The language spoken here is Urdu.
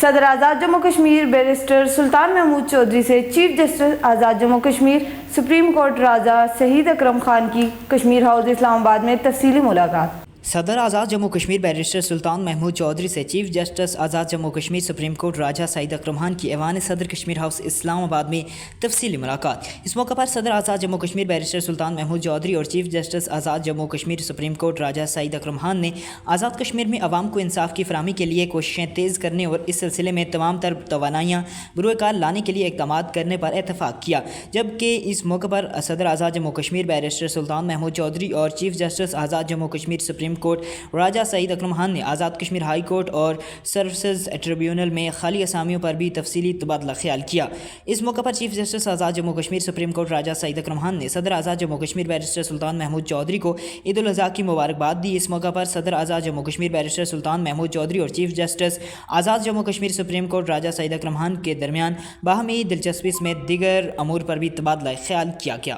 صدر آزاد جموں کشمیر بیرسٹر سلطان محمود چودھری سے چیف جسٹس آزاد جموں کشمیر سپریم کورٹ راجہ سعید اکرم خان کی کشمیر ہاؤس اسلام آباد میں تفصیلی ملاقات۔ صدر آزاد جموں کشمیر بیرسٹر سلطان محمود چودھری سے چیف جسٹس آزاد جموں کشمیر سپریم کورٹ راجہ سعید اکرم خان کی ایوان صدر کشمیر ہاؤس اسلام آباد میں تفصیلی ملاقات۔ اس موقع پر صدر آزاد جموں کشمیر بیرسٹر سلطان محمود چودھری اور چیف جسٹس آزاد جموں کشمیر سپریم کورٹ راجہ سعید اکرم خان نے آزاد کشمیر میں عوام کو انصاف کی فراہمی کے لیے کوششیں تیز کرنے اور اس سلسلے میں تمام تر توانائیاں بروئے کار لانے کے لیے اقدامات کرنے پر اتفاق کیا، جبکہ اس موقع پر صدر آزاد جموں کشمیر بیرسٹر سلطان محمود چودھری اور چیف جسٹس آزاد جموں کشمیر سپریم کورٹ راجہ سعید اکرم خان نے آزاد کشمیر ہائی کورٹ اور سروسز ٹریبیونل میں خالی اسامیوں پر بھی تفصیلی تبادلہ خیال کیا۔ اس موقع پر چیف جسٹس آزاد جموں کشمیر سپریم کورٹ راجہ سعید اکرم خان نے صدر آزاد جموں کشمیر بیرسٹر سلطان محمود چودھری کو عید الاضحیٰ کی مبارکباد دی۔ اس موقع پر صدر آزاد جموں کشمیر بیرسٹر سلطان محمود چودھری اور چیف جسٹس آزاد جموں کشمیر سپریم کورٹ راجہ سعید اکرم خان کے درمیان باہمی دلچسپی سمیت دیگر امور پر بھی تبادلہ خیال کیا گیا۔